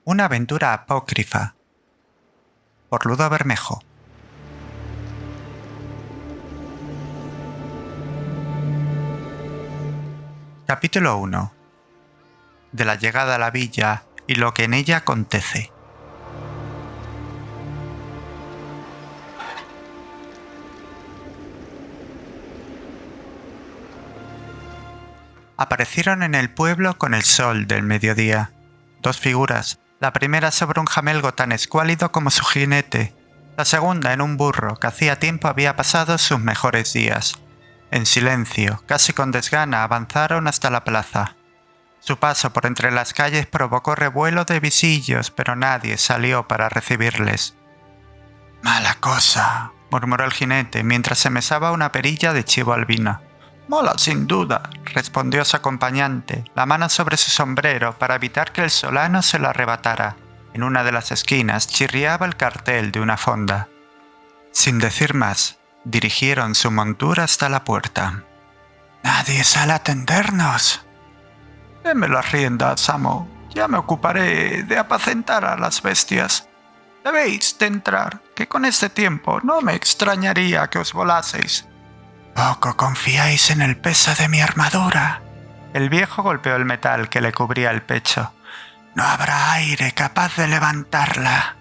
Una aventura apócrifa, por Ludo Bermejo. Capítulo 1. De la llegada a la villa y lo que en ella acontece. Aparecieron en el pueblo con el sol del mediodía. Dos figuras, la primera sobre un jamelgo tan escuálido como su jinete, la segunda en un burro que hacía tiempo había pasado sus mejores días. En silencio, casi con desgana, avanzaron hasta la plaza. Su paso por entre las calles provocó revuelo de visillos, pero nadie salió para recibirles. «Mala cosa», murmuró el jinete mientras se mesaba una perilla de chivo albino. «Mala sin duda», respondió su acompañante, la mano sobre su sombrero para evitar que el solano se lo arrebatara. En una de las esquinas chirriaba el cartel de una fonda. Sin decir más, dirigieron su montura hasta la puerta. «Nadie sale a atendernos». «Deme las riendas, amo. Ya me ocuparé de apacentar a las bestias. Debéis de entrar, que con este tiempo no me extrañaría que os volaseis». «Poco confiáis en el peso de mi armadura». El viejo golpeó el metal que le cubría el pecho. «No habrá aire capaz de levantarla».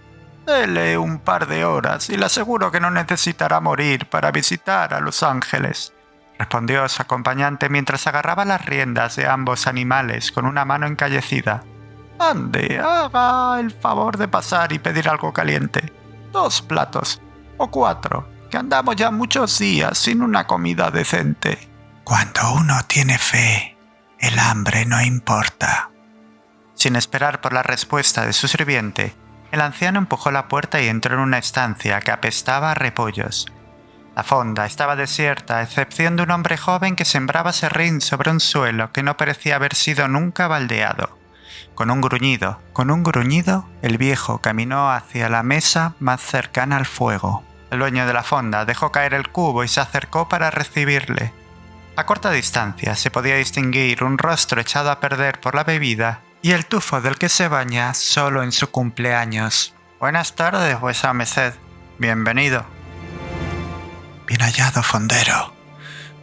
«Dele un par de horas y le aseguro que no necesitará morir para visitar a los ángeles», respondió su acompañante mientras agarraba las riendas de ambos animales con una mano encallecida. «Ande, haga el favor de pasar y pedir algo caliente. 2 platos, o 4, que andamos ya muchos días sin una comida decente». «Cuando uno tiene fe, el hambre no importa». Sin esperar por la respuesta de su sirviente, el anciano empujó la puerta y entró en una estancia que apestaba a repollos. La fonda estaba desierta, a excepción de un hombre joven que sembraba serrín sobre un suelo que no parecía haber sido nunca baldeado. Con un gruñido, el viejo caminó hacia la mesa más cercana al fuego. El dueño de la fonda dejó caer el cubo y se acercó para recibirle. A corta distancia se podía distinguir un rostro echado a perder por la bebida y el tufo del que se baña solo en su cumpleaños. «Buenas tardes, vuesa merced. Bienvenido». «Bien hallado, fondero.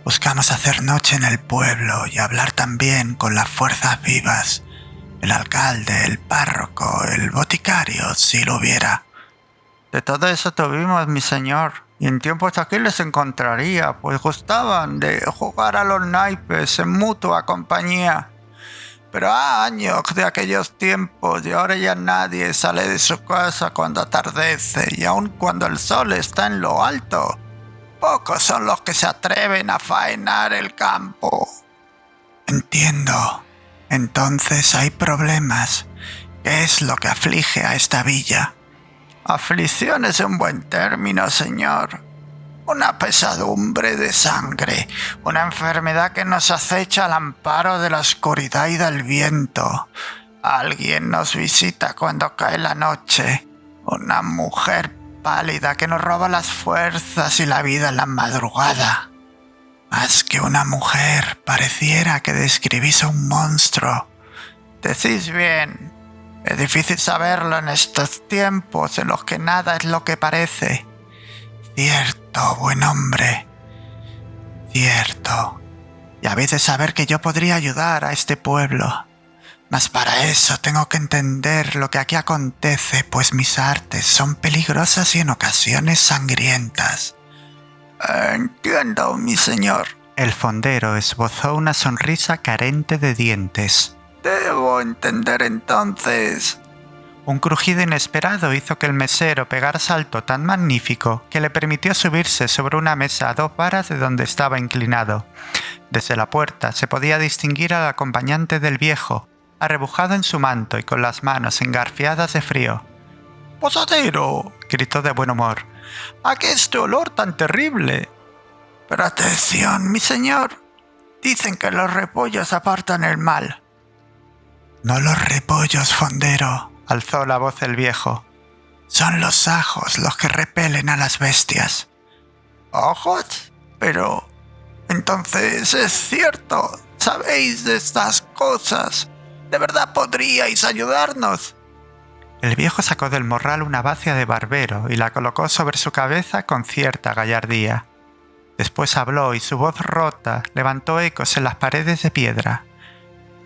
Buscamos hacer noche en el pueblo y hablar también con las fuerzas vivas. El alcalde, el párroco, el boticario, si lo hubiera». «De todo eso tuvimos, mi señor, y en tiempos aquí les encontraría, pues gustaban de jugar a los naipes en mutua compañía. Pero años de aquellos tiempos y ahora ya nadie sale de su casa cuando atardece y aun cuando el sol está en lo alto, pocos son los que se atreven a faenar el campo». «Entiendo. Entonces hay problemas. ¿Qué es lo que aflige a esta villa?» «Aflicción es un buen término, señor. Una pesadumbre de sangre, una enfermedad que nos acecha al amparo de la oscuridad y del viento. Alguien nos visita cuando cae la noche, una mujer pálida que nos roba las fuerzas y la vida en la madrugada». «Más que una mujer, pareciera que describís a un monstruo». «Decís bien. Es difícil saberlo en estos tiempos en los que nada es lo que parece». «Cierto, buen hombre. Cierto. Y habéis de saber que yo podría ayudar a este pueblo. Mas para eso tengo que entender lo que aquí acontece, pues mis artes son peligrosas y en ocasiones sangrientas». «Entiendo, mi señor». El fondero esbozó una sonrisa carente de dientes. «Debo entender entonces». Un crujido inesperado hizo que el mesero pegara salto tan magnífico que le permitió subirse sobre una mesa a 2 varas de donde estaba inclinado. Desde la puerta se podía distinguir al acompañante del viejo, arrebujado en su manto y con las manos engarfiadas de frío. «¡Posadero!», gritó de buen humor. «¿A qué este olor tan terrible?» «Pero atención, mi señor. Dicen que los repollos apartan el mal». «No los repollos, fondero», alzó la voz el viejo. «Son los ajos los que repelen a las bestias». «¿Ajos? Pero entonces es cierto. Sabéis de estas cosas. ¿De verdad podríais ayudarnos?» El viejo sacó del morral una bacia de barbero y la colocó sobre su cabeza con cierta gallardía. Después habló y su voz rota levantó ecos en las paredes de piedra.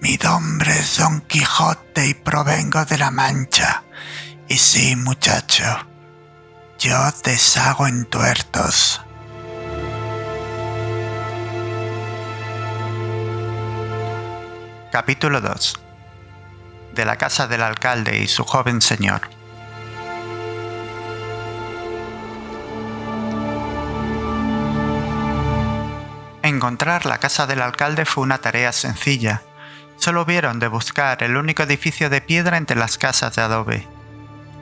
«Mi nombre es Don Quijote y provengo de la Mancha. Y sí, muchacho, yo deshago en tuertos». Capítulo 2. De la casa del alcalde y su joven señor. Encontrar la casa del alcalde fue una tarea sencilla. Solo hubieron de buscar el único edificio de piedra entre las casas de adobe.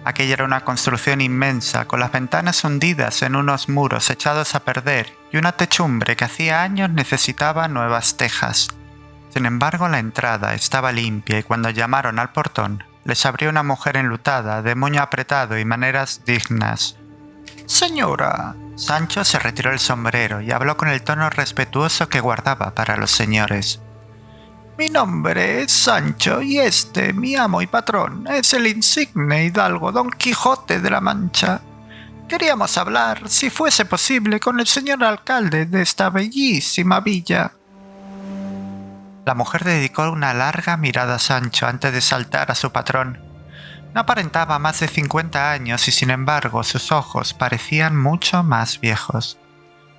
Aquella era una construcción inmensa, con las ventanas hundidas en unos muros echados a perder y una techumbre que hacía años necesitaba nuevas tejas. Sin embargo, la entrada estaba limpia y cuando llamaron al portón, les abrió una mujer enlutada, de moño apretado y maneras dignas. «Señora». Sancho se retiró el sombrero y habló con el tono respetuoso que guardaba para los señores. «Mi nombre es Sancho y mi amo y patrón, es el insigne hidalgo Don Quijote de la Mancha. Queríamos hablar, si fuese posible, con el señor alcalde de esta bellísima villa». La mujer dedicó una larga mirada a Sancho antes de saltar a su patrón. No aparentaba más de 50 años y sin embargo sus ojos parecían mucho más viejos.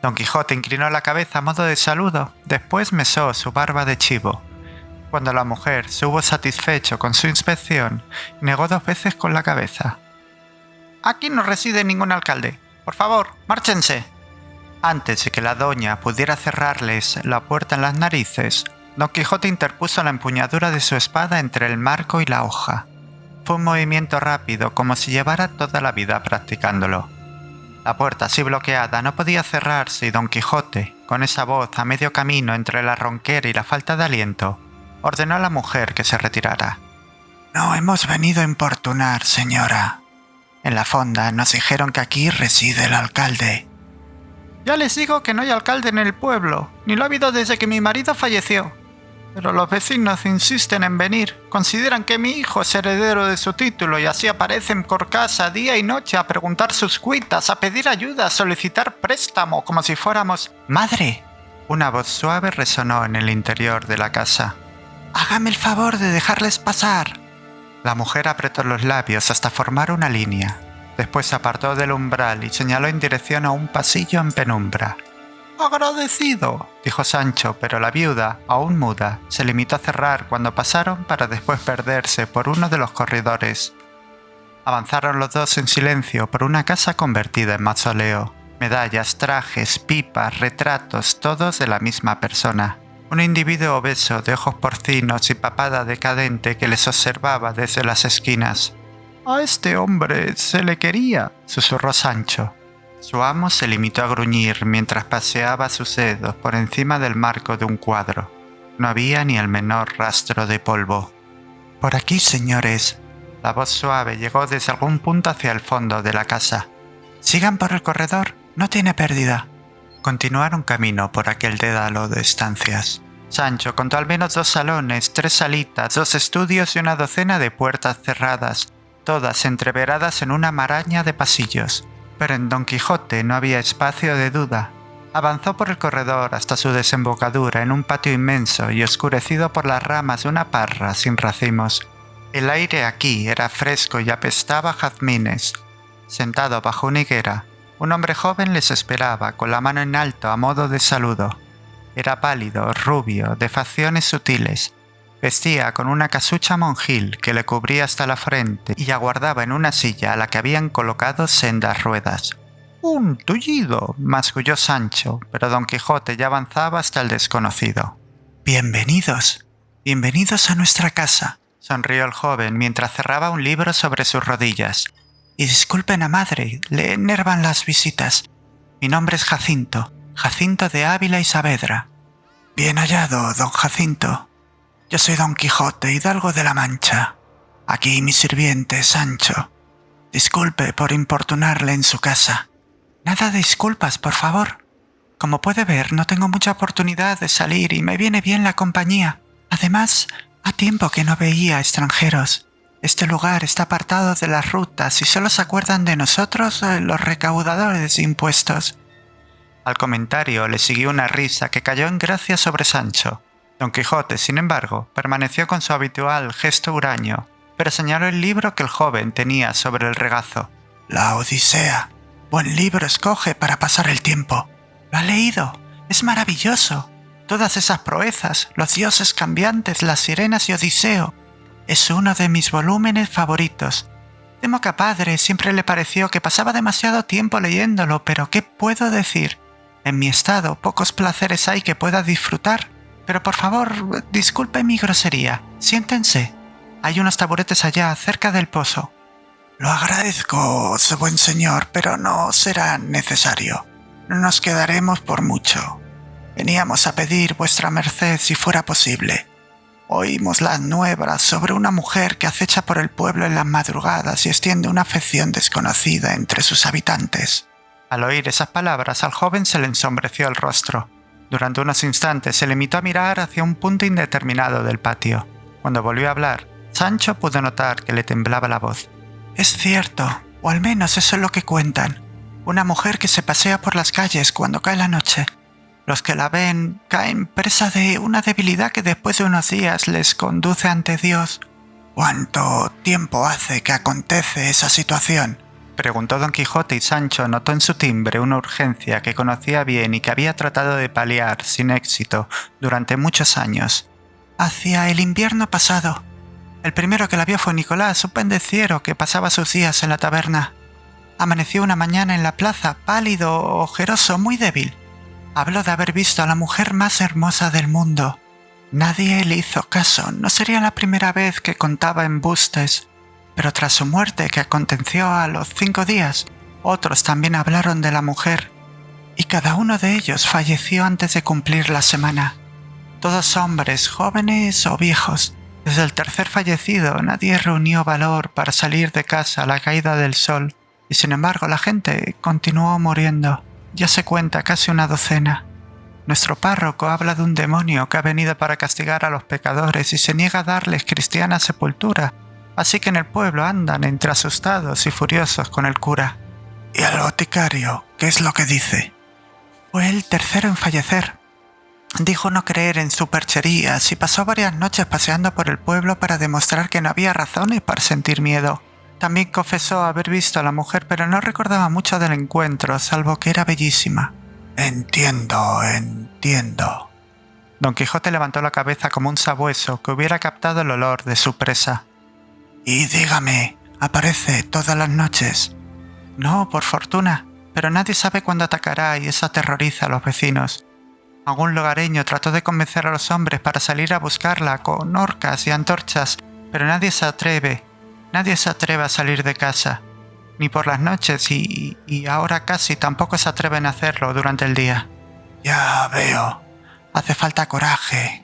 Don Quijote inclinó la cabeza a modo de saludo, después mesó su barba de chivo. Cuando la mujer se hubo satisfecho con su inspección, negó 2 veces con la cabeza. «Aquí no reside ningún alcalde. Por favor, márchense». Antes de que la doña pudiera cerrarles la puerta en las narices, Don Quijote interpuso la empuñadura de su espada entre el marco y la hoja. Fue un movimiento rápido, como si llevara toda la vida practicándolo. La puerta así bloqueada no podía cerrarse y Don Quijote, con esa voz a medio camino entre la ronquera y la falta de aliento, ordenó a la mujer que se retirara. «No hemos venido a importunar, señora. En la fonda nos dijeron que aquí reside el alcalde». «Ya les digo que no hay alcalde en el pueblo, ni lo ha habido desde que mi marido falleció. Pero los vecinos insisten en venir, consideran que mi hijo es heredero de su título y así aparecen por casa día y noche a preguntar sus cuitas, a pedir ayuda, a solicitar préstamo, como si fuéramos... ¡Madre!». Una voz suave resonó en el interior de la casa. «Hágame el favor de dejarles pasar». La mujer apretó los labios hasta formar una línea. Después se apartó del umbral y señaló en dirección a un pasillo en penumbra. «Agradecido», dijo Sancho, pero la viuda, aún muda, se limitó a cerrar cuando pasaron para después perderse por uno de los corredores. Avanzaron los dos en silencio por una casa convertida en mausoleo. Medallas, trajes, pipas, retratos, todos de la misma persona. Un individuo obeso de ojos porcinos y papada decadente que les observaba desde las esquinas. «A este hombre se le quería», susurró Sancho. Su amo se limitó a gruñir mientras paseaba sus dedos por encima del marco de un cuadro. No había ni el menor rastro de polvo. «Por aquí, señores». La voz suave llegó desde algún punto hacia el fondo de la casa. «Sigan por el corredor, no tiene pérdida». Continuaron camino por aquel dédalo de estancias. Sancho contó al menos 2 salones, 3 salitas, 2 estudios y una docena de puertas cerradas, todas entreveradas en una maraña de pasillos. Pero en Don Quijote no había espacio de duda. Avanzó por el corredor hasta su desembocadura en un patio inmenso y oscurecido por las ramas de una parra sin racimos. El aire aquí era fresco y apestaba a jazmines. Sentado bajo una higuera, un hombre joven les esperaba con la mano en alto a modo de saludo. Era pálido, rubio, de facciones sutiles. Vestía con una casucha monjil que le cubría hasta la frente y aguardaba en una silla a la que habían colocado sendas ruedas. «Un tullido», masculló Sancho, pero Don Quijote ya avanzaba hasta el desconocido. «Bienvenidos, bienvenidos a nuestra casa», sonrió el joven mientras cerraba un libro sobre sus rodillas. «Y disculpen a madre, le enervan las visitas. Mi nombre es Jacinto, Jacinto de Ávila y Saavedra». «Bien hallado, don Jacinto. Yo soy Don Quijote, hidalgo de la Mancha. Aquí mi sirviente, Sancho. Disculpe por importunarle en su casa». «Nada de disculpas, por favor. Como puede ver, no tengo mucha oportunidad de salir y me viene bien la compañía. Además, ha tiempo que no veía extranjeros». Este lugar está apartado de las rutas y solo se acuerdan de nosotros los recaudadores de impuestos». Al comentario le siguió una risa que cayó en gracia sobre Sancho. Don Quijote, sin embargo, permaneció con su habitual gesto huraño, pero señaló el libro que el joven tenía sobre el regazo. «La Odisea. Buen libro escoge para pasar el tiempo. ¿Lo ha leído? Es maravilloso. Todas esas proezas, los dioses cambiantes, las sirenas y Odiseo. Es uno de mis volúmenes favoritos. Temo que a padre siempre le pareció que pasaba demasiado tiempo leyéndolo, pero ¿qué puedo decir? En mi estado pocos placeres hay que pueda disfrutar. Pero por favor, disculpe mi grosería. Siéntense. Hay unos taburetes allá, cerca del pozo». «Lo agradezco, buen señor, pero no será necesario. No nos quedaremos por mucho. Veníamos a pedir vuestra merced si fuera posible. Oímos las nuevas sobre una mujer que acecha por el pueblo en las madrugadas y extiende una afección desconocida entre sus habitantes». Al oír esas palabras, al joven se le ensombreció el rostro. Durante unos instantes se limitó a mirar hacia un punto indeterminado del patio. Cuando volvió a hablar, Sancho pudo notar que le temblaba la voz. «Es cierto, o al menos eso es lo que cuentan. Una mujer que se pasea por las calles cuando cae la noche. Los que la ven caen presa de una debilidad que después de unos días les conduce ante Dios». «¿Cuánto tiempo hace que acontece esa situación?», preguntó Don Quijote, y Sancho notó en su timbre una urgencia que conocía bien y que había tratado de paliar sin éxito durante muchos años. «Hacia el invierno pasado. El primero que la vio fue Nicolás, un pendenciero que pasaba sus días en la taberna. Amaneció una mañana en la plaza, pálido, ojeroso, muy débil. Habló de haber visto a la mujer más hermosa del mundo. Nadie le hizo caso, no sería la primera vez que contaba embustes. Pero tras su muerte, que aconteció a los 5 días, otros también hablaron de la mujer, y cada uno de ellos falleció antes de cumplir la semana. Todos hombres, jóvenes o viejos. Desde el tercer fallecido nadie reunió valor para salir de casa a la caída del sol, y sin embargo la gente continuó muriendo. Ya se cuenta casi una docena. Nuestro párroco habla de un demonio que ha venido para castigar a los pecadores y se niega a darles cristiana sepultura. Así que en el pueblo andan entre asustados y furiosos con el cura». «¿Y el boticario? ¿Qué es lo que dice?». «Fue el tercero en fallecer. Dijo no creer en supercherías y pasó varias noches paseando por el pueblo para demostrar que no había razones para sentir miedo. También confesó haber visto a la mujer, pero no recordaba mucho del encuentro, salvo que era bellísima». Entiendo. Don Quijote levantó la cabeza como un sabueso que hubiera captado el olor de su presa. «Y dígame, ¿aparece todas las noches?». «No, por fortuna, pero nadie sabe cuándo atacará y eso aterroriza a los vecinos. Algún lugareño trató de convencer a los hombres para salir a buscarla con horcas y antorchas, pero nadie se atreve a salir de casa, ni por las noches, y ahora casi tampoco se atreven a hacerlo durante el día». «Ya veo. Hace falta coraje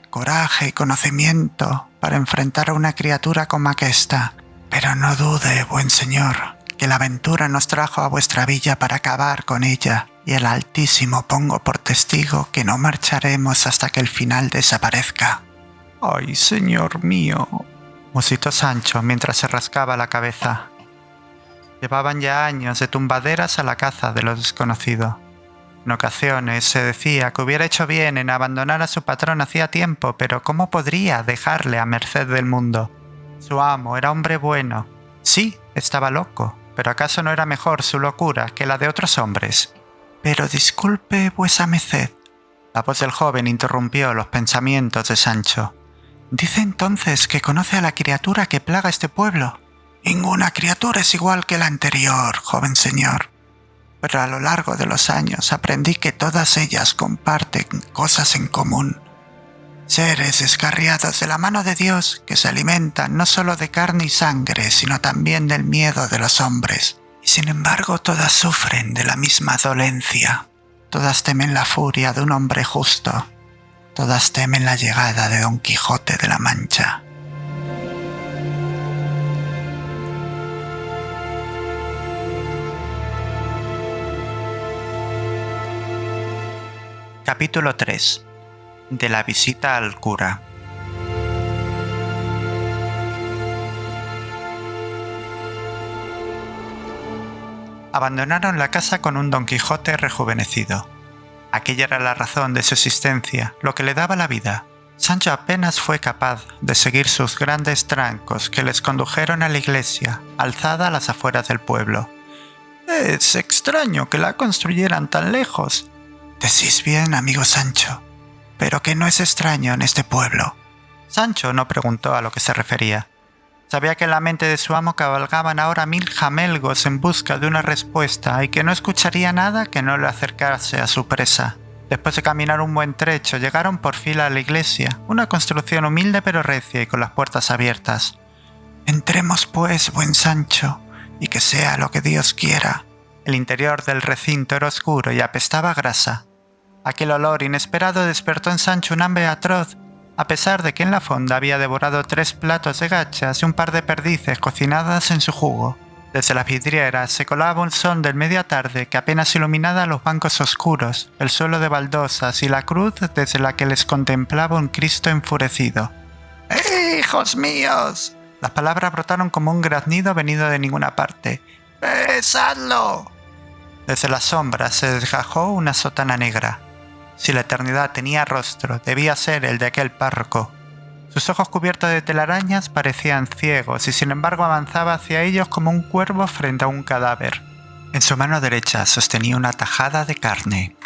y conocimiento para enfrentar a una criatura como aquesta. Pero no dude, buen señor, que la aventura nos trajo a vuestra villa para acabar con ella, y el Altísimo pongo por testigo que no marcharemos hasta que el final desaparezca». «Ay, señor mío», musitó Sancho mientras se rascaba la cabeza. Llevaban ya años de tumbaderas a la caza de lo desconocido. En ocasiones se decía que hubiera hecho bien en abandonar a su patrón hacía tiempo, pero ¿cómo podría dejarle a merced del mundo? Su amo era hombre bueno. Sí, estaba loco, pero ¿acaso no era mejor su locura que la de otros hombres? «Pero disculpe vuesa merced». La voz del joven interrumpió los pensamientos de Sancho. «Dice entonces que conoce a la criatura que plaga este pueblo». «Ninguna criatura es igual que la anterior, joven señor. Pero a lo largo de los años aprendí que todas ellas comparten cosas en común. Seres descarriados de la mano de Dios que se alimentan no solo de carne y sangre, sino también del miedo de los hombres. Y sin embargo todas sufren de la misma dolencia. Todas temen la furia de un hombre justo. Todas temen la llegada de Don Quijote de la Mancha». Capítulo 3. De la visita al cura. Abandonaron la casa con un Don Quijote rejuvenecido. Aquella era la razón de su existencia, lo que le daba la vida. Sancho apenas fue capaz de seguir sus grandes trancos que les condujeron a la iglesia, alzada a las afueras del pueblo. «Es extraño que la construyeran tan lejos». «Decís bien, amigo Sancho, pero que no es extraño en este pueblo». Sancho no preguntó a lo que se refería. Sabía que en la mente de su amo cabalgaban ahora 1000 jamelgos en busca de una respuesta y que no escucharía nada que no le acercase a su presa. Después de caminar un buen trecho, llegaron por fin a la iglesia, una construcción humilde pero recia y con las puertas abiertas. «Entremos pues, buen Sancho, y que sea lo que Dios quiera». El interior del recinto era oscuro y apestaba a grasa. Aquel olor inesperado despertó en Sancho un hambre atroz, a pesar de que en la fonda había devorado 3 platos de gachas y un par de perdices cocinadas en su jugo. Desde las vidrieras se colaba un sol del media tarde que apenas iluminaba los bancos oscuros, el suelo de baldosas y la cruz desde la que les contemplaba un Cristo enfurecido. «¡Hijos míos!». Las palabras brotaron como un graznido venido de ninguna parte. «¡Besadlo!». Desde las sombras se desgajó una sotana negra. Si la eternidad tenía rostro, debía ser el de aquel párroco. Sus ojos cubiertos de telarañas parecían ciegos y sin embargo avanzaba hacia ellos como un cuervo frente a un cadáver. En su mano derecha sostenía una tajada de carne.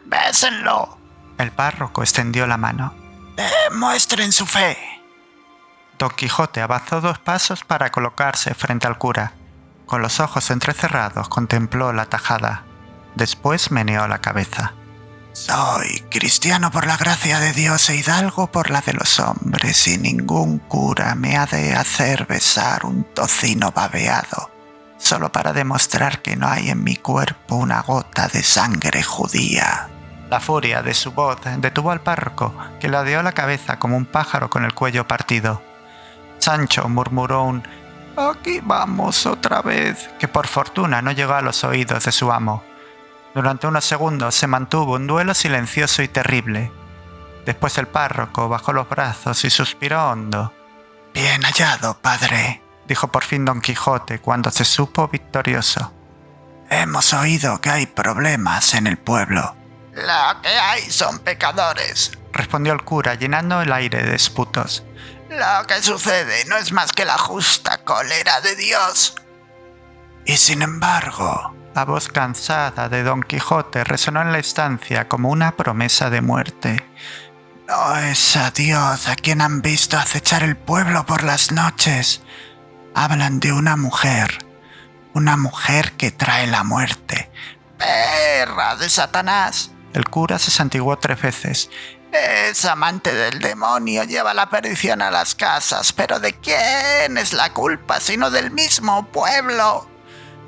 «Bésenlo». El párroco extendió la mano. «Demuestren su fe». Don Quijote avanzó 2 pasos para colocarse frente al cura. Con los ojos entrecerrados contempló la tajada. Después meneó la cabeza. «Soy cristiano por la gracia de Dios e hidalgo por la de los hombres, y ningún cura me ha de hacer besar un tocino babeado, solo para demostrar que no hay en mi cuerpo una gota de sangre judía». La furia de su voz detuvo al párroco, que ladeó la cabeza como un pájaro con el cuello partido. Sancho murmuró un «Aquí vamos otra vez», que por fortuna no llegó a los oídos de su amo. Durante unos segundos se mantuvo un duelo silencioso y terrible. Después el párroco bajó los brazos y suspiró hondo. «Bien hallado, padre», dijo por fin Don Quijote cuando se supo victorioso. «Hemos oído que hay problemas en el pueblo». «Lo que hay son pecadores», respondió el cura llenando el aire de esputos. «Lo que sucede no es más que la justa cólera de Dios». «Y sin embargo», la voz cansada de Don Quijote resonó en la estancia como una promesa de muerte. «¿No es a Dios a quien han visto acechar el pueblo por las noches? Hablan de una mujer que trae la muerte». «¡Perra de Satanás!». El cura se santiguó 3 veces. «Es amante del demonio, lleva la perdición a las casas, pero ¿de quién es la culpa sino del mismo pueblo?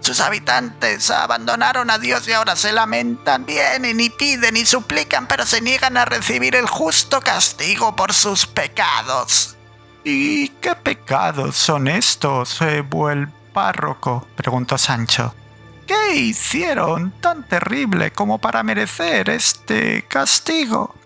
Sus habitantes abandonaron a Dios y ahora se lamentan, vienen y piden y suplican, pero se niegan a recibir el justo castigo por sus pecados». «¿Y qué pecados son estos, buen párroco?», preguntó Sancho. «¿Qué hicieron tan terrible como para merecer este castigo?»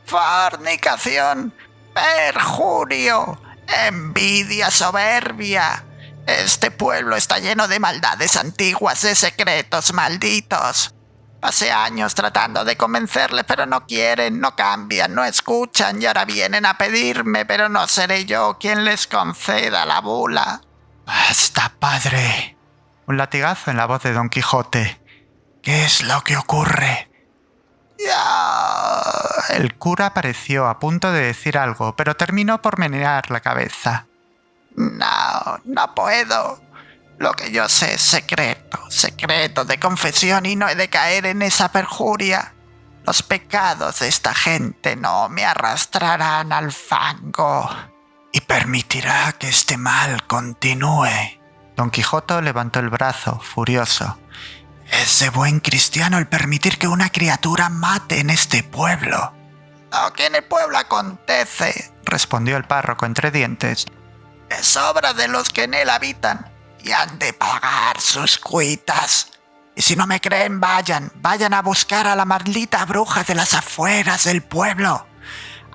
«Fornicación, perjurio, envidia, soberbia. Este pueblo está lleno de maldades antiguas, de secretos malditos. Pasé años tratando de convencerles, pero no quieren, no cambian, no escuchan, y ahora vienen a pedirme, pero no seré yo quien les conceda la bula». «Basta, padre». Un latigazo en la voz de Don Quijote. «¿Qué es lo que ocurre?» «Ya». El cura pareció a punto de decir algo, pero terminó por menear la cabeza. No puedo. Lo que yo sé es secreto de confesión, y no he de caer en esa perjuria. Los pecados de esta gente no me arrastrarán al fango». «Y permitirá que este mal continúe». Don Quijote levantó el brazo, furioso. «Es de buen cristiano el permitir que una criatura mate en este pueblo». «Lo que en el pueblo acontece», respondió el párroco entre dientes, «es obra de los que en él habitan, y han de pagar sus cuitas. Y si no me creen, vayan a buscar a la maldita bruja de las afueras del pueblo.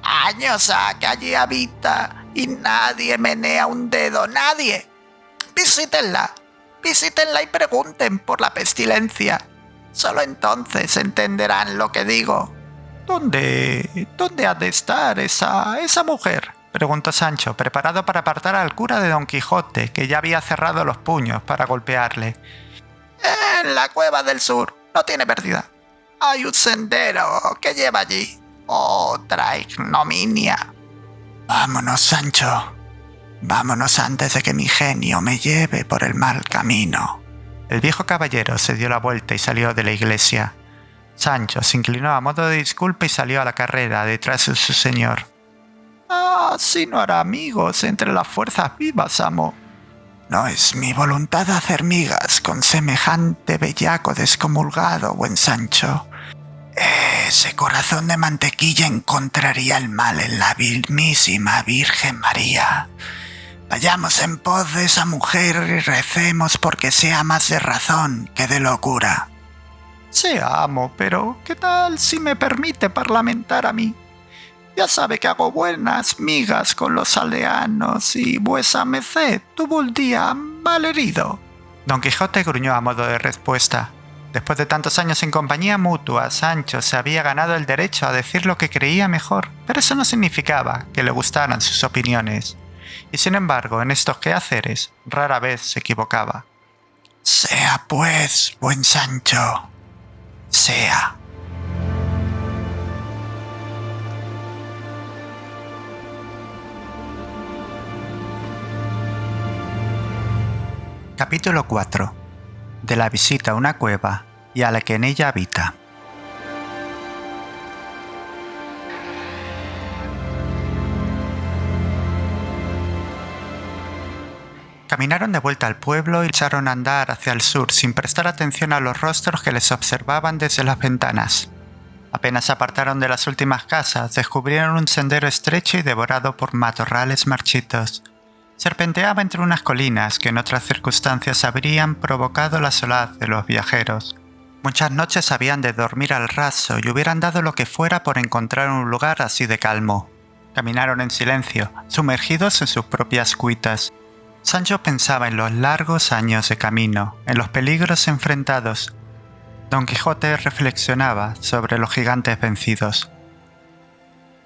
Años ha que allí habita, y nadie menea un dedo, nadie. Visítenla, Visítenla y pregunten por la pestilencia. Solo entonces entenderán lo que digo. ¿Dónde ha de estar esa mujer?, preguntó Sancho, preparado para apartar al cura de Don Quijote, que ya había cerrado los puños para golpearle. En la cueva del sur, no tiene pérdida. Hay un sendero que lleva allí. Otra ignominia. Vámonos, Sancho. Vámonos antes de que mi genio me lleve por el mal camino. El viejo caballero se dio la vuelta y salió de la iglesia. Sancho se inclinó a modo de disculpa y salió a la carrera detrás de su señor. Así no hará amigos entre las fuerzas vivas, amo. No es mi voluntad hacer migas con semejante bellaco descomulgado, buen Sancho. Ese corazón de mantequilla encontraría el mal en la mismísima Virgen María. Vayamos en pos de esa mujer y recemos porque sea más de razón que de locura. Sí, amo, pero ¿qué tal si me permite parlamentar a mí? Ya sabe que hago buenas migas con los aldeanos y vuesa merced tuvo el día mal herido. Don Quijote gruñó a modo de respuesta. Después de tantos años en compañía mutua, Sancho se había ganado el derecho a decir lo que creía mejor, pero eso no significaba que le gustaran sus opiniones. Y sin embargo, en estos quehaceres, rara vez se equivocaba. Sea pues, buen Sancho, sea. Capítulo 4. De la visita a una cueva y a la que en ella habita. Caminaron de vuelta al pueblo y echaron a andar hacia el sur sin prestar atención a los rostros que les observaban desde las ventanas. Apenas se apartaron de las últimas casas, descubrieron un sendero estrecho y devorado por matorrales marchitos. Serpenteaba entre unas colinas que en otras circunstancias habrían provocado la solaz de los viajeros. Muchas noches habían de dormir al raso y hubieran dado lo que fuera por encontrar un lugar así de calmo. Caminaron en silencio, sumergidos en sus propias cuitas. Sancho pensaba en los largos años de camino, en los peligros enfrentados. Don Quijote reflexionaba sobre los gigantes vencidos.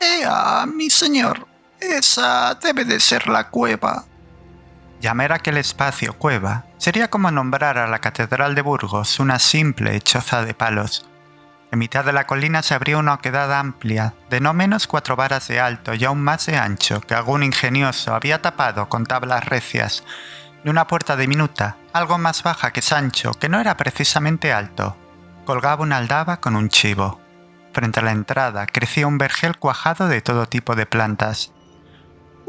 ¡Ea, mi señor! Esa debe de ser la cueva. Llamar aquel espacio cueva sería como nombrar a la Catedral de Burgos una simple choza de palos. En mitad de la colina se abría una oquedad amplia, de no menos 4 varas de alto y aún más de ancho, que algún ingenioso había tapado con tablas recias, y una puerta diminuta, algo más baja que Sancho, que no era precisamente alto. Colgaba una aldaba con un chivo. Frente a la entrada crecía un vergel cuajado de todo tipo de plantas.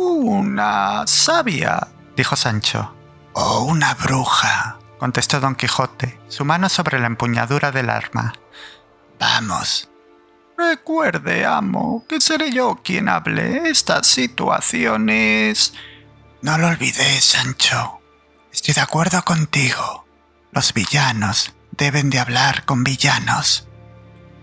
«Una sabia», dijo Sancho. «O una bruja», contestó Don Quijote, su mano sobre la empuñadura del arma. «Vamos». «Recuerde, amo, que seré yo quien hable. Estas situaciones...» «No lo olvidé, Sancho. Estoy de acuerdo contigo. Los villanos deben de hablar con villanos».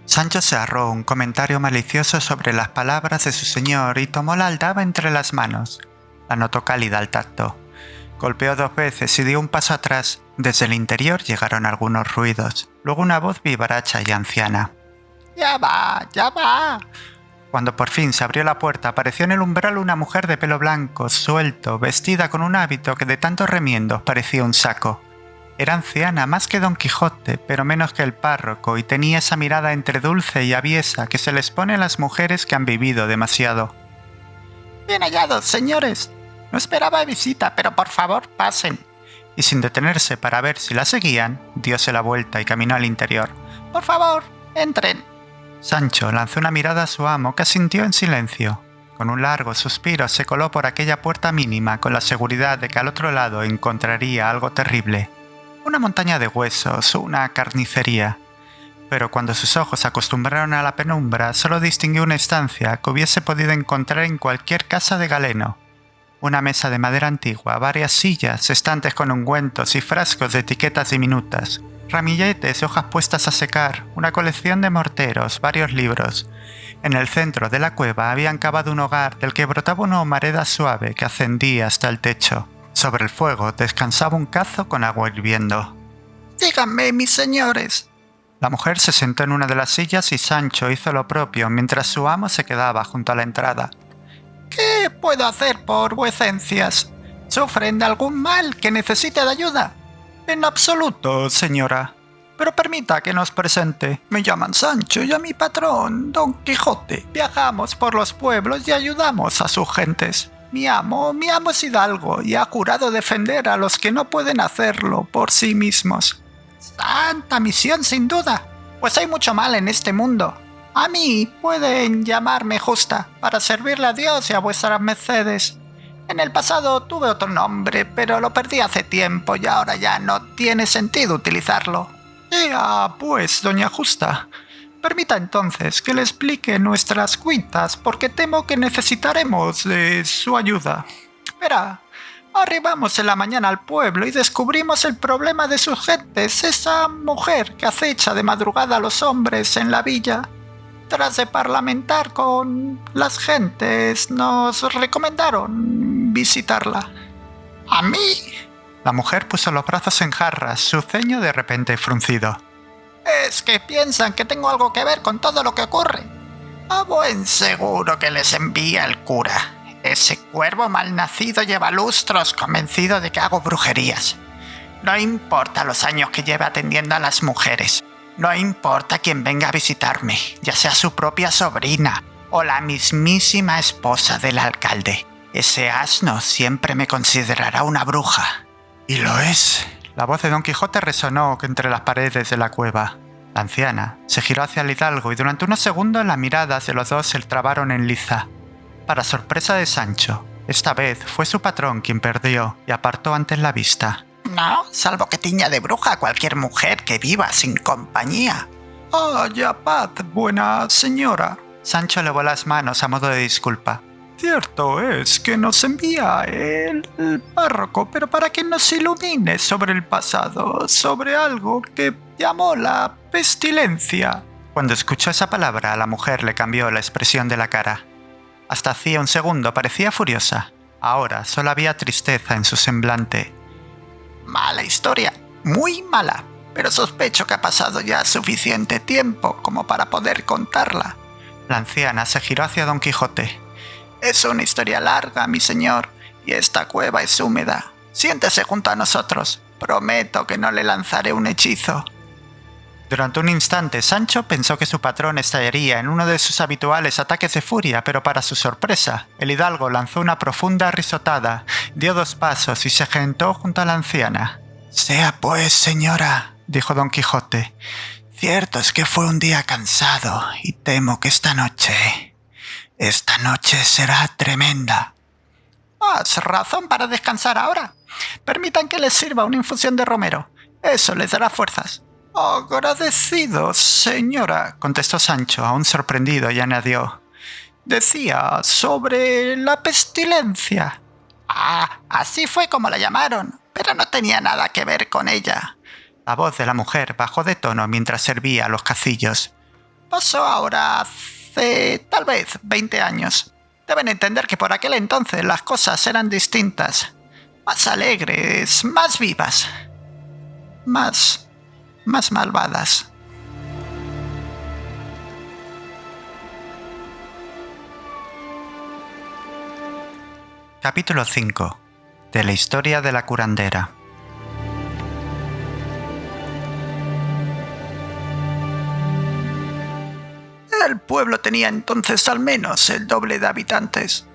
Sancho se ahorró un comentario malicioso sobre las palabras de su señor y tomó la aldaba entre las manos. La notó cálida al tacto. Golpeó 2 veces y dio un paso atrás. Desde el interior llegaron algunos ruidos, luego una voz vivaracha y anciana. «¡Ya va, ya va!». Cuando por fin se abrió la puerta, apareció en el umbral una mujer de pelo blanco, suelto, vestida con un hábito que de tantos remiendos parecía un saco. Era anciana más que Don Quijote, pero menos que el párroco, y tenía esa mirada entre dulce y aviesa que se les pone a las mujeres que han vivido demasiado. «Bien hallados, señores. No esperaba visita, pero por favor, pasen». Y sin detenerse para ver si la seguían, diose la vuelta y caminó al interior. «Por favor, entren». Sancho lanzó una mirada a su amo, que asintió en silencio. Con un largo suspiro se coló por aquella puerta mínima con la seguridad de que al otro lado encontraría algo terrible. Una montaña de huesos, una carnicería. Pero cuando sus ojos se acostumbraron a la penumbra, solo distinguió una estancia que hubiese podido encontrar en cualquier casa de galeno. Una mesa de madera antigua, varias sillas, estantes con ungüentos y frascos de etiquetas diminutas, ramilletes de hojas puestas a secar, una colección de morteros, varios libros. En el centro de la cueva habían cavado un hogar del que brotaba una humareda suave que ascendía hasta el techo. Sobre el fuego descansaba un cazo con agua hirviendo. «Díganme, mis señores». La mujer se sentó en una de las sillas y Sancho hizo lo propio mientras su amo se quedaba junto a la entrada. «¿Qué puedo hacer por vuecencias? ¿Sufren de algún mal que necesite de ayuda?» «En absoluto, señora. Pero permita que nos presente. Me llaman Sancho y a mi patrón, Don Quijote. Viajamos por los pueblos y ayudamos a sus gentes. Mi amo es hidalgo y ha jurado defender a los que no pueden hacerlo por sí mismos». «Santa misión, sin duda, pues hay mucho mal en este mundo. A mí pueden llamarme Justa, para servirle a Dios y a vuestras mercedes. En el pasado tuve otro nombre, pero lo perdí hace tiempo y ahora ya no tiene sentido utilizarlo». Pues, doña Justa, permita entonces que le explique nuestras cuitas, porque temo que necesitaremos de su ayuda. Verá, arribamos en la mañana al pueblo y descubrimos el problema de sus gentes, esa mujer que acecha de madrugada a los hombres en la villa. Tras de parlamentar con las gentes, nos recomendaron visitarla. ¿A mí? La mujer puso los brazos en jarras, su ceño de repente fruncido. ¿Es que piensan que tengo algo que ver con todo lo que ocurre? A buen seguro que les envía el cura. Ese cuervo malnacido lleva lustros convencido de que hago brujerías. No importa los años que lleve atendiendo a las mujeres. No importa quién venga a visitarme, ya sea su propia sobrina o la mismísima esposa del alcalde. Ese asno siempre me considerará una bruja. «¿Y lo es?» La voz de Don Quijote resonó entre las paredes de la cueva. La anciana se giró hacia el hidalgo y durante unos segundos las miradas de los dos se trabaron en liza. Para sorpresa de Sancho, esta vez fue su patrón quien perdió y apartó antes la vista. «No, salvo que tiña de bruja a cualquier mujer que viva sin compañía». «Ya paz, buena señora». Sancho elevó las manos a modo de disculpa. «Cierto es que nos envía el párroco, pero para que nos ilumine sobre el pasado, sobre algo que llamó la pestilencia». Cuando escuchó esa palabra, a la mujer le cambió la expresión de la cara. Hasta hacía un segundo parecía furiosa. Ahora solo había tristeza en su semblante. «Mala historia, muy mala, pero sospecho que ha pasado ya suficiente tiempo como para poder contarla». La anciana se giró hacia Don Quijote. «Es una historia larga, mi señor, y esta cueva es húmeda. Siéntese junto a nosotros. Prometo que no le lanzaré un hechizo». Durante un instante, Sancho pensó que su patrón estallaría en uno de sus habituales ataques de furia, pero para su sorpresa, el hidalgo lanzó una profunda risotada, dio 2 pasos y se sentó junto a la anciana. «Sea pues, señora», dijo Don Quijote, «cierto es que fue un día cansado y temo que esta noche será tremenda». «Has razón para descansar ahora. Permitan que les sirva una infusión de romero. Eso les dará fuerzas». «Agradecido, señora», contestó Sancho, aún sorprendido, y añadió. «Decía sobre la pestilencia». Así fue como la llamaron, pero no tenía nada que ver con ella». La voz de la mujer bajó de tono mientras servía a los cacillos. «Pasó ahora hace tal vez 20 años. Deben entender que por aquel entonces las cosas eran distintas. Más alegres, más vivas. Más malvadas». Capítulo 5. De la historia de la curandera. El pueblo tenía entonces al menos el doble de habitantes.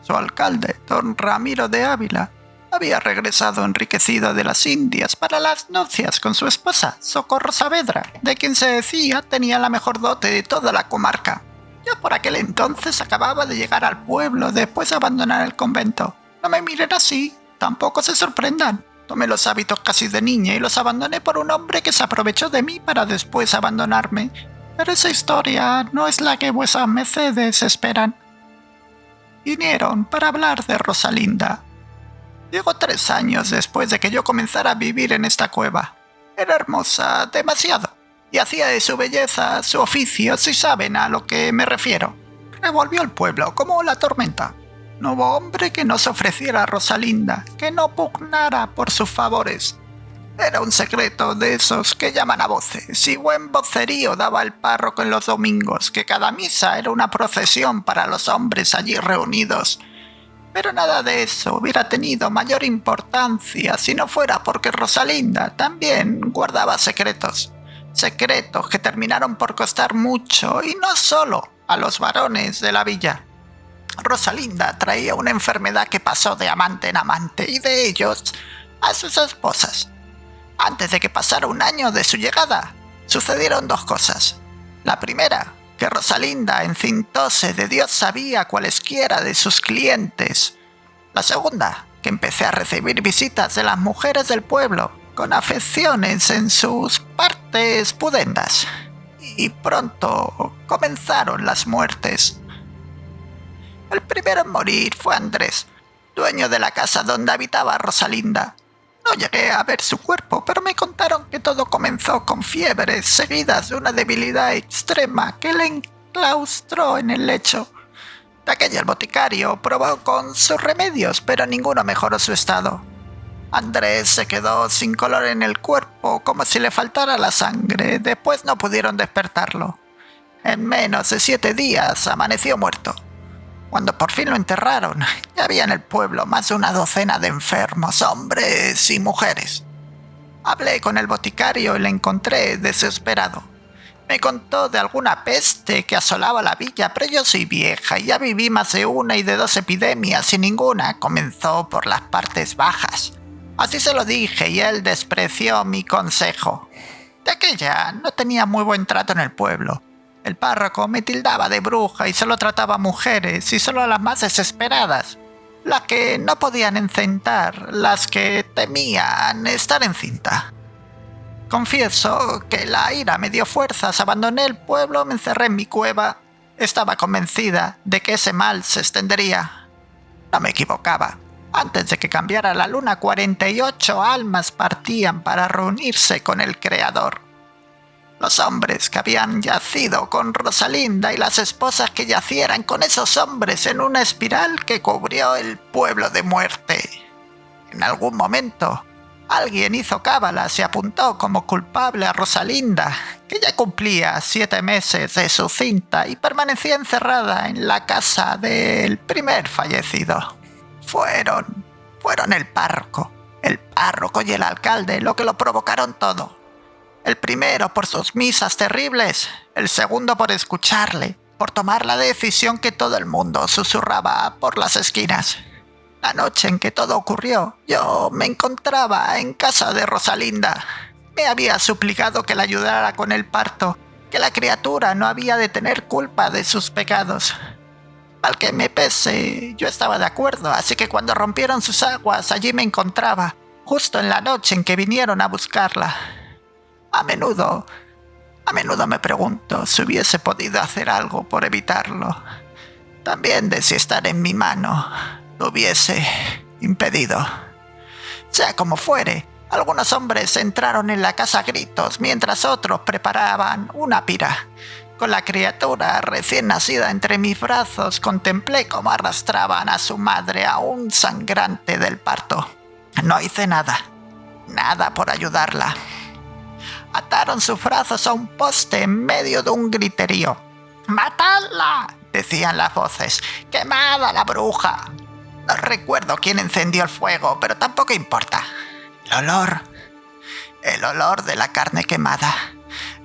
Su alcalde, don Ramiro de Ávila, había regresado enriquecido de las Indias para las nupcias con su esposa, Socorro Saavedra, de quien se decía tenía la mejor dote de toda la comarca. Yo por aquel entonces acababa de llegar al pueblo después de abandonar el convento. No me miren así, tampoco se sorprendan. Tomé los hábitos casi de niña y los abandoné por un hombre que se aprovechó de mí para después abandonarme. Pero esa historia no es la que vuesas mercedes esperan. Vinieron para hablar de Rosalinda. Llegó 3 años después de que yo comenzara a vivir en esta cueva. Era hermosa, demasiado, y hacía de su belleza su oficio, si saben a lo que me refiero. Revolvió el pueblo como la tormenta. No hubo hombre que no se ofreciera a Rosalinda, que no pugnara por sus favores. Era un secreto de esos que llaman a voces, y buen vocerío daba el párroco en los domingos, que cada misa era una procesión para los hombres allí reunidos. Pero nada de eso hubiera tenido mayor importancia si no fuera porque Rosalinda también guardaba secretos. Secretos que terminaron por costar mucho, y no solo a los varones de la villa. Rosalinda traía una enfermedad que pasó de amante en amante, y de ellos a sus esposas. Antes de que pasara un año de su llegada, sucedieron dos cosas. La primera, que Rosalinda encintóse de Dios sabía cualesquiera de sus clientes. La segunda, que empecé a recibir visitas de las mujeres del pueblo, con afecciones en sus partes pudendas. Y pronto comenzaron las muertes. El primero en morir fue Andrés, dueño de la casa donde habitaba Rosalinda. No llegué a ver su cuerpo, pero me contaron que todo comenzó con fiebres seguidas de una debilidad extrema que le enclaustró en el lecho. De aquella el boticario probó con sus remedios, pero ninguno mejoró su estado. Andrés se quedó sin color en el cuerpo, como si le faltara la sangre. Después no pudieron despertarlo. En menos de 7 días amaneció muerto. Cuando por fin lo enterraron, ya había en el pueblo más de una docena de enfermos, hombres y mujeres. Hablé con el boticario y le encontré desesperado. Me contó de alguna peste que asolaba la villa, pero yo soy vieja y ya viví más de una y de 2 epidemias y ninguna comenzó por las partes bajas. Así se lo dije y él despreció mi consejo. De aquella no tenía muy buen trato en el pueblo. El párroco me tildaba de bruja y solo trataba a mujeres, y solo a las más desesperadas, las que no podían encintar, las que temían estar encinta. Confieso que la ira me dio fuerzas, abandoné el pueblo, me encerré en mi cueva. Estaba convencida de que ese mal se extendería. No me equivocaba. Antes de que cambiara la luna, 48 almas partían para reunirse con el Creador. Los hombres que habían yacido con Rosalinda y las esposas que yacieran con esos hombres en una espiral que cubrió el pueblo de muerte. En algún momento, alguien hizo cábalas y apuntó como culpable a Rosalinda, que ya cumplía 7 meses de su cinta y permanecía encerrada en la casa del primer fallecido. Fueron el párroco y el alcalde lo que lo provocaron todo. El primero por sus misas terribles, el segundo por escucharle, por tomar la decisión que todo el mundo susurraba por las esquinas. La noche en que todo ocurrió, yo me encontraba en casa de Rosalinda. Me había suplicado que la ayudara con el parto, que la criatura no había de tener culpa de sus pecados. Mal que me pese, yo estaba de acuerdo, así que cuando rompieron sus aguas, allí me encontraba, justo en la noche en que vinieron a buscarla. A menudo me pregunto si hubiese podido hacer algo por evitarlo. También de si estar en mi mano lo hubiese impedido. Sea como fuere, algunos hombres entraron en la casa a gritos, mientras otros preparaban una pira. Con la criatura recién nacida entre mis brazos, contemplé cómo arrastraban a su madre aún sangrante del parto. No hice nada por ayudarla. Ataron sus brazos a un poste en medio de un griterío. ¡Matadla!, decían las voces. ¡Quemada la bruja! No recuerdo quién encendió el fuego, pero tampoco importa. El olor de la carne quemada.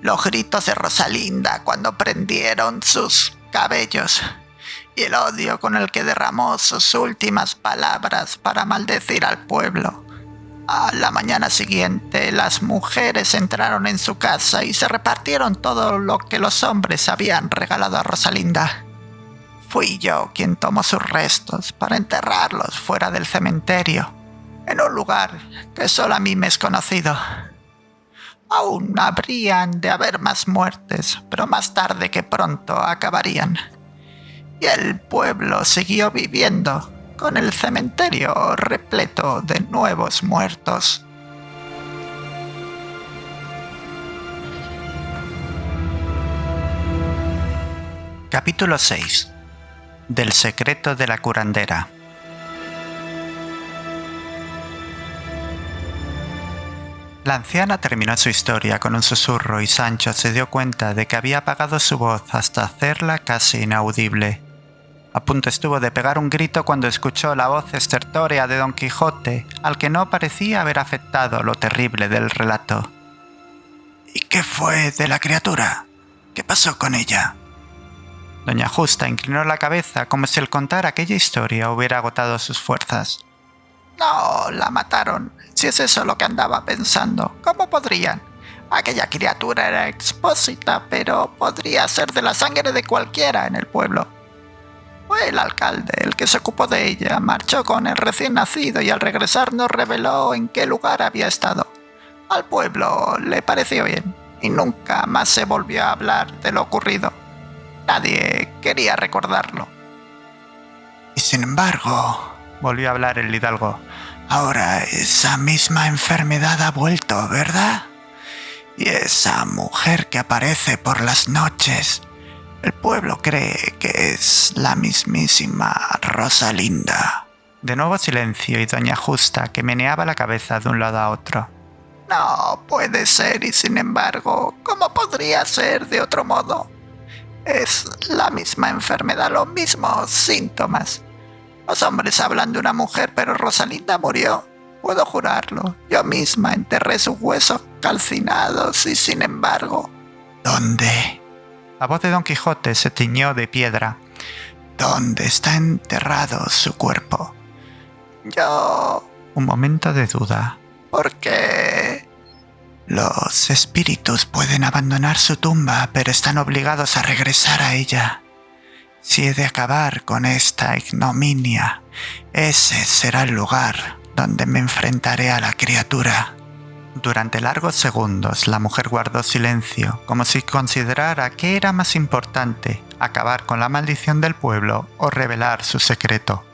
Los gritos de Rosalinda cuando prendieron sus cabellos. Y el odio con el que derramó sus últimas palabras para maldecir al pueblo. A la mañana siguiente, las mujeres entraron en su casa y se repartieron todo lo que los hombres habían regalado a Rosalinda. Fui yo quien tomó sus restos para enterrarlos fuera del cementerio, en un lugar que solo a mí me es conocido. Aún habrían de haber más muertes, pero más tarde que pronto acabarían. Y el pueblo siguió viviendo, con el cementerio repleto de nuevos muertos. Capítulo 6. Del secreto de la curandera. La anciana terminó su historia con un susurro y Sancho se dio cuenta de que había apagado su voz hasta hacerla casi inaudible. A punto estuvo de pegar un grito cuando escuchó la voz estertórea de Don Quijote, al que no parecía haber afectado lo terrible del relato. ¿Y qué fue de la criatura? ¿Qué pasó con ella? Doña Justa inclinó la cabeza como si el contar aquella historia hubiera agotado sus fuerzas. No, la mataron. Si es eso lo que andaba pensando. ¿Cómo podrían? Aquella criatura era expósita, pero podría ser de la sangre de cualquiera en el pueblo. Fue el alcalde el que se ocupó de ella, marchó con el recién nacido y al regresar nos reveló en qué lugar había estado. Al pueblo le pareció bien y nunca más se volvió a hablar de lo ocurrido. Nadie quería recordarlo. Y sin embargo, volvió a hablar el hidalgo, ahora esa misma enfermedad ha vuelto, ¿verdad? Y esa mujer que aparece por las noches, el pueblo cree que es la mismísima Rosalinda. De nuevo silencio y doña Justa, que meneaba la cabeza de un lado a otro. No puede ser, y sin embargo, ¿cómo podría ser de otro modo? Es la misma enfermedad, los mismos síntomas. Los hombres hablan de una mujer, pero Rosalinda murió. Puedo jurarlo. Yo misma enterré sus huesos calcinados y sin embargo... ¿Dónde? La voz de Don Quijote se tiñó de piedra. ¿Dónde está enterrado su cuerpo? Yo... Un momento de duda. ¿Por qué? Los espíritus pueden abandonar su tumba, pero están obligados a regresar a ella. Si he de acabar con esta ignominia, ese será el lugar donde me enfrentaré a la criatura. Durante largos segundos la mujer guardó silencio, como si considerara qué era más importante, acabar con la maldición del pueblo o revelar su secreto.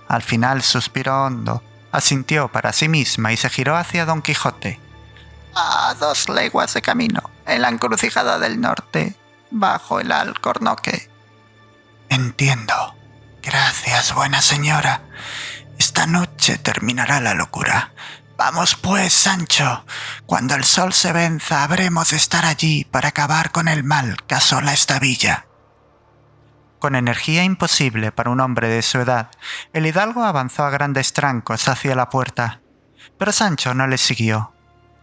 Al final suspiró hondo, asintió para sí misma y se giró hacia Don Quijote. A 2 leguas de camino, en la encrucijada del norte, bajo el alcornoque. Entiendo. Gracias, buena señora. Esta noche terminará la locura. Vamos pues, Sancho. Cuando el sol se venza, habremos de estar allí para acabar con el mal que asola esta villa. Con energía imposible para un hombre de su edad, el hidalgo avanzó a grandes trancos hacia la puerta. Pero Sancho no le siguió.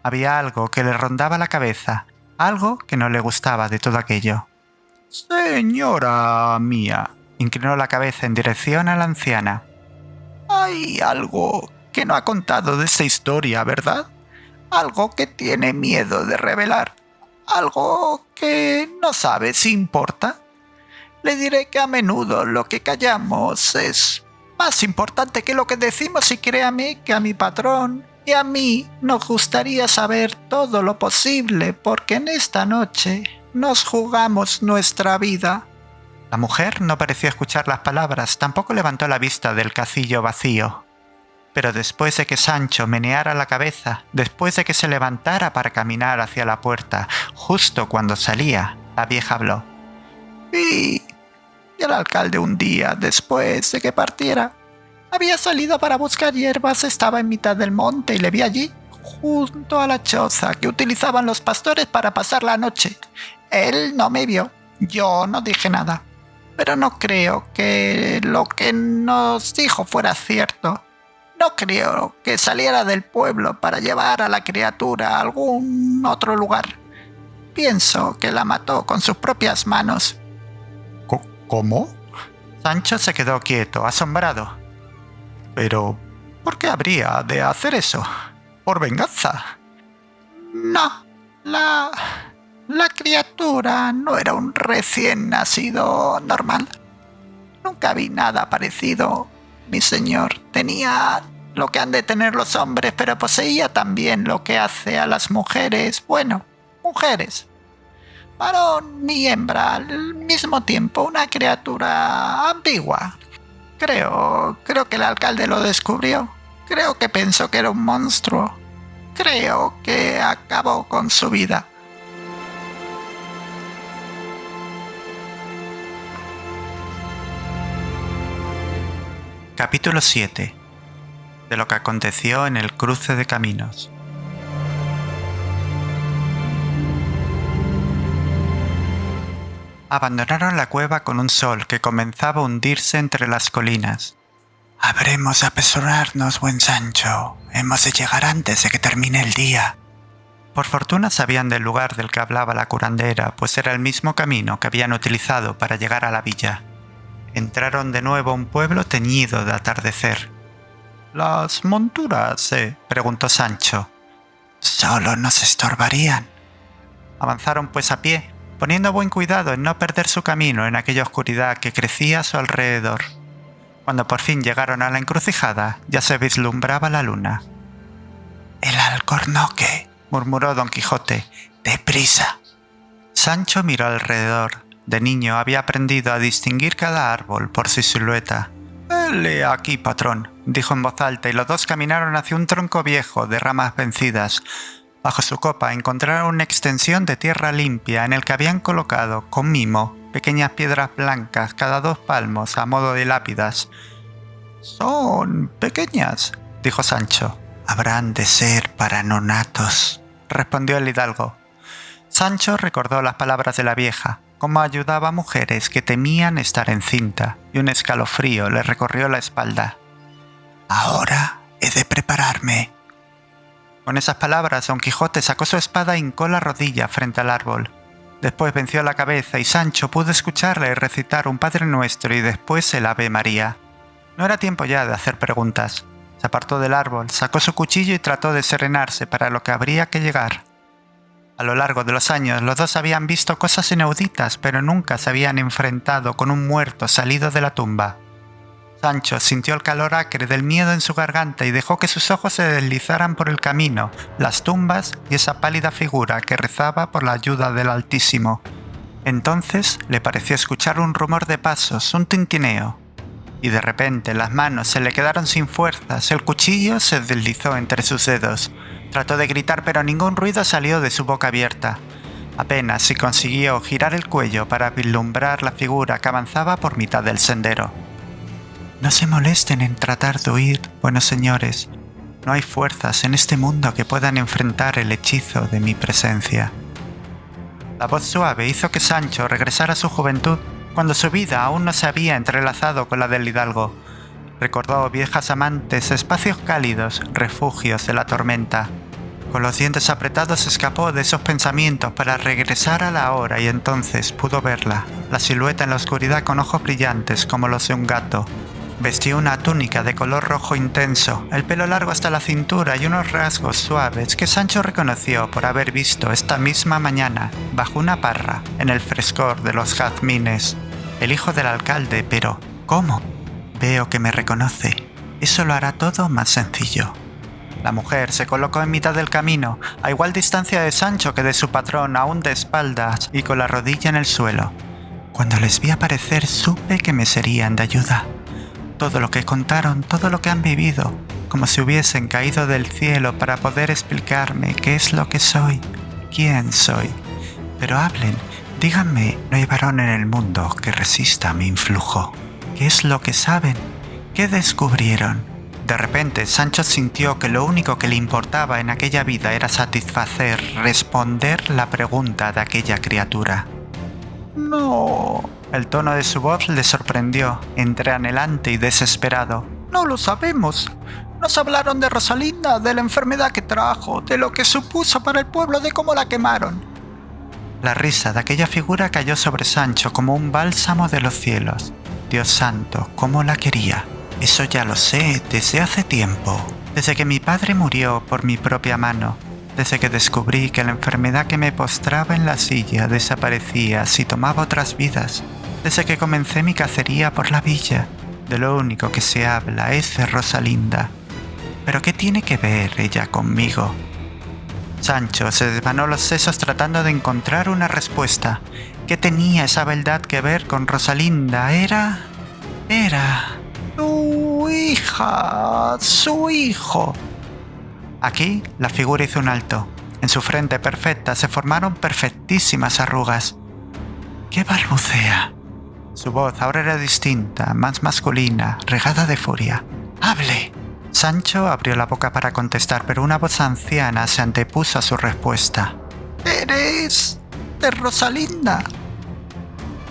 Había algo que le rondaba la cabeza, algo que no le gustaba de todo aquello. «Señora mía», inclinó la cabeza en dirección a la anciana. Hay algo que no ha contado de esta historia, ¿verdad? Algo que tiene miedo de revelar. Algo que no sabe si importa. Le diré que a menudo lo que callamos es más importante que lo que decimos y créame que a mi patrón y a mí nos gustaría saber todo lo posible porque en esta noche nos jugamos nuestra vida. La mujer no pareció escuchar las palabras, tampoco levantó la vista del cacillo vacío. Pero después de que Sancho meneara la cabeza, después de que se levantara para caminar hacia la puerta, justo cuando salía, la vieja habló. Y el alcalde un día, después de que partiera, había salido para buscar hierbas, estaba en mitad del monte y le vi allí, junto a la choza que utilizaban los pastores para pasar la noche. Él no me vio, yo no dije nada, pero no creo que lo que nos dijo fuera cierto. No creo que saliera del pueblo para llevar a la criatura a algún otro lugar. Pienso que la mató con sus propias manos. ¿Cómo? Sancho se quedó quieto, asombrado. Pero, ¿por qué habría de hacer eso? ¿Por venganza? No, la criatura no era un recién nacido normal. Nunca vi nada parecido, mi señor. Tenía lo que han de tener los hombres, pero poseía también lo que hace a las mujeres, bueno, mujeres. Varón y hembra al mismo tiempo, una criatura ambigua. Creo que el alcalde lo descubrió. Creo que pensó que era un monstruo. Creo que acabó con su vida. Capítulo 7. De lo que aconteció en el cruce de caminos. Abandonaron la cueva con un sol que comenzaba a hundirse entre las colinas. Habremos de apresurarnos, buen Sancho. Hemos de llegar antes de que termine el día. Por fortuna sabían del lugar del que hablaba la curandera, pues era el mismo camino que habían utilizado para llegar a la villa. Entraron de nuevo a un pueblo teñido de atardecer. ¿Las monturas, preguntó Sancho. Solo nos estorbarían. Avanzaron pues a pie, poniendo buen cuidado en no perder su camino en aquella oscuridad que crecía a su alrededor. Cuando por fin llegaron a la encrucijada, ya se vislumbraba la luna. «El alcornoque», murmuró Don Quijote. «Deprisa». Sancho miró alrededor. De niño había aprendido a distinguir cada árbol por su silueta. «Hele aquí, patrón», dijo en voz alta, y los dos caminaron hacia un tronco viejo de ramas vencidas. Bajo su copa encontraron una extensión de tierra limpia en el que habían colocado, con mimo, pequeñas piedras blancas cada 2 palmos a modo de lápidas. «Son pequeñas», dijo Sancho. «Habrán de ser para nonatos», respondió el hidalgo. Sancho recordó las palabras de la vieja, cómo ayudaba a mujeres que temían estar encinta, y un escalofrío le recorrió la espalda. «Ahora he de prepararme». Con esas palabras, Don Quijote sacó su espada e hincó la rodilla frente al árbol. Después venció la cabeza y Sancho pudo escucharle recitar un Padre Nuestro y después el Ave María. No era tiempo ya de hacer preguntas. Se apartó del árbol, sacó su cuchillo y trató de serenarse para lo que habría que llegar. A lo largo de los años, los dos habían visto cosas inauditas, pero nunca se habían enfrentado con un muerto salido de la tumba. Sancho sintió el calor acre del miedo en su garganta y dejó que sus ojos se deslizaran por el camino, las tumbas y esa pálida figura que rezaba por la ayuda del Altísimo. Entonces le pareció escuchar un rumor de pasos, un tintineo. Y de repente las manos se le quedaron sin fuerzas, el cuchillo se deslizó entre sus dedos. Trató de gritar, pero ningún ruido salió de su boca abierta. Apenas si consiguió girar el cuello para vislumbrar la figura que avanzaba por mitad del sendero. «No se molesten en tratar de huir, buenos señores. No hay fuerzas en este mundo que puedan enfrentar el hechizo de mi presencia». La voz suave hizo que Sancho regresara a su juventud, cuando su vida aún no se había entrelazado con la del hidalgo. Recordó viejas amantes, espacios cálidos, refugios de la tormenta. Con los dientes apretados escapó de esos pensamientos para regresar a la hora y entonces pudo verla, la silueta en la oscuridad con ojos brillantes como los de un gato. Vestía una túnica de color rojo intenso, el pelo largo hasta la cintura y unos rasgos suaves que Sancho reconoció por haber visto esta misma mañana, bajo una parra, en el frescor de los jazmines. El hijo del alcalde, pero ¿cómo? Veo que me reconoce. Eso lo hará todo más sencillo. La mujer se colocó en mitad del camino, a igual distancia de Sancho que de su patrón, aún de espaldas y con la rodilla en el suelo. Cuando les vi aparecer supe que me serían de ayuda. Todo lo que contaron, todo lo que han vivido, como si hubiesen caído del cielo para poder explicarme qué es lo que soy, quién soy. Pero hablen, díganme, no hay varón en el mundo que resista a mi influjo. ¿Qué es lo que saben? ¿Qué descubrieron? De repente, Sancho sintió que lo único que le importaba en aquella vida era satisfacer, responder la pregunta de aquella criatura. «No». El tono de su voz le sorprendió, entre anhelante y desesperado. «No lo sabemos. Nos hablaron de Rosalinda, de la enfermedad que trajo, de lo que supuso para el pueblo, de cómo la quemaron». La risa de aquella figura cayó sobre Sancho como un bálsamo de los cielos. Dios santo, cómo la quería. «Eso ya lo sé, desde hace tiempo. Desde que mi padre murió por mi propia mano. Desde que descubrí que la enfermedad que me postraba en la silla desaparecía si tomaba otras vidas. Desde que comencé mi cacería por la villa, de lo único que se habla es de Rosalinda. ¿Pero qué tiene que ver ella conmigo?» Sancho se desvanó los sesos tratando de encontrar una respuesta. ¿Qué tenía esa beldad que ver con Rosalinda? Era... «Su hija, su hijo». Aquí la figura hizo un alto. En su frente perfecta se formaron perfectísimas arrugas. «¿Qué balbucea?». Su voz ahora era distinta, más masculina, regada de furia. ¡Hable! Sancho abrió la boca para contestar, pero una voz anciana se antepuso a su respuesta. ¡Eres de Rosalinda!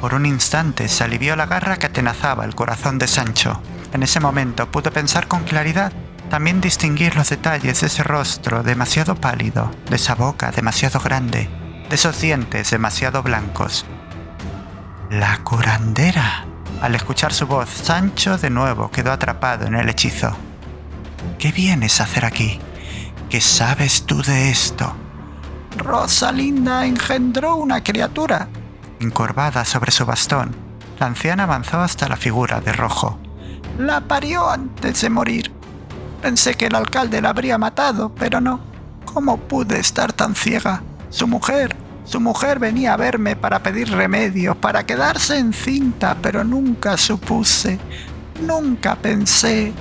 Por un instante se alivió la garra que atenazaba el corazón de Sancho. En ese momento pudo pensar con claridad, también distinguir los detalles de ese rostro demasiado pálido, de esa boca demasiado grande, de esos dientes demasiado blancos. La curandera. Al escuchar su voz, Sancho de nuevo quedó atrapado en el hechizo. ¿Qué vienes a hacer aquí? ¿Qué sabes tú de esto? Rosalinda engendró una criatura. Encorvada sobre su bastón, la anciana avanzó hasta la figura de rojo. La parió antes de morir. Pensé que el alcalde la habría matado, pero no. ¿Cómo pude estar tan ciega? Su mujer venía a verme para pedir remedios, para quedarse encinta, pero nunca supuse, nunca pensé.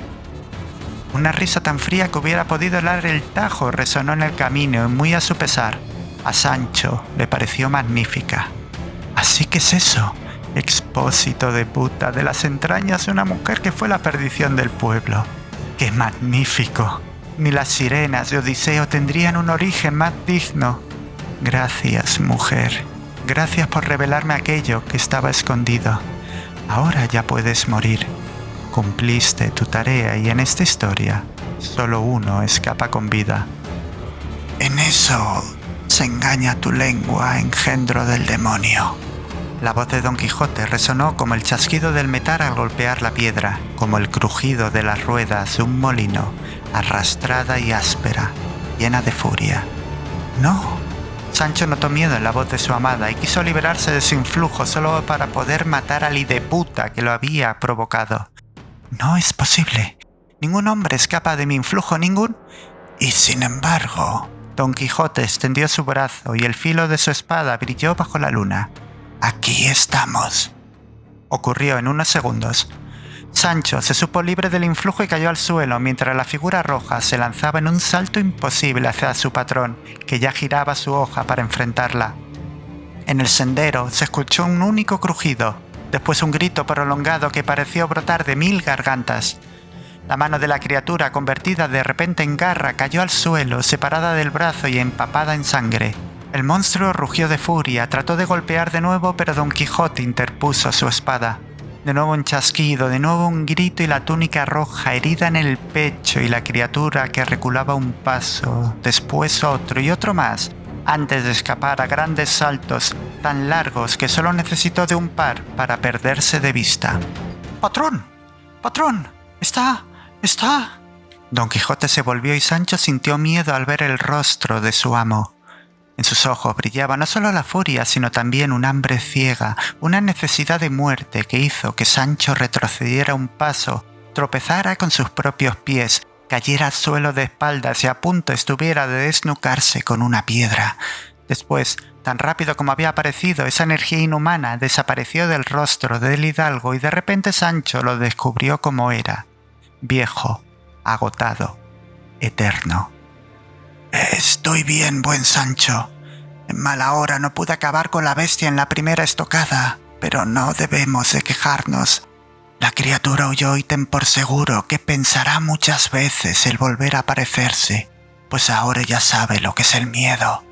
Una risa tan fría que hubiera podido helar el Tajo resonó en el camino y muy a su pesar. A Sancho le pareció magnífica. ¿Así que es eso? Expósito de puta, de las entrañas de una mujer que fue la perdición del pueblo. ¡Qué magnífico! Ni las sirenas de Odiseo tendrían un origen más digno. Gracias, mujer. Gracias por revelarme aquello que estaba escondido. Ahora ya puedes morir. Cumpliste tu tarea y en esta historia solo uno escapa con vida. En eso se engaña tu lengua, engendro del demonio. La voz de Don Quijote resonó como el chasquido del metal al golpear la piedra, como el crujido de las ruedas de un molino, arrastrada y áspera, llena de furia. ¡No! Sancho notó miedo en la voz de su amada y quiso liberarse de su influjo solo para poder matar al hideputa que lo había provocado. No es posible. Ningún hombre escapa de mi influjo, ningún... Y sin embargo... Don Quijote extendió su brazo y el filo de su espada brilló bajo la luna. Aquí estamos. Ocurrió en unos segundos. Sancho se supo libre del influjo y cayó al suelo mientras la figura roja se lanzaba en un salto imposible hacia su patrón, que ya giraba su hoja para enfrentarla. En el sendero se escuchó un único crujido, después un grito prolongado que pareció brotar de 1000 gargantas. La mano de la criatura, convertida de repente en garra, cayó al suelo, separada del brazo y empapada en sangre. El monstruo rugió de furia, trató de golpear de nuevo, pero Don Quijote interpuso su espada. De nuevo un chasquido, de nuevo un grito y la túnica roja herida en el pecho y la criatura que reculaba un paso, después otro y otro más, antes de escapar a grandes saltos tan largos que solo necesitó de un par para perderse de vista. ¡Patrón! ¡Patrón! ¡Está! Don Quijote se volvió y Sancho sintió miedo al ver el rostro de su amo. En sus ojos brillaba no solo la furia, sino también un hambre ciega, una necesidad de muerte que hizo que Sancho retrocediera un paso, tropezara con sus propios pies, cayera al suelo de espaldas y a punto estuviera de desnucarse con una piedra. Después, tan rápido como había aparecido, esa energía inhumana desapareció del rostro del hidalgo y de repente Sancho lo descubrió como era, viejo, agotado, eterno. Estoy bien, buen Sancho. En mala hora no pude acabar con la bestia en la primera estocada, pero no debemos de quejarnos. La criatura huyó y ten por seguro que pensará muchas veces el volver a aparecerse, pues ahora ya sabe lo que es el miedo.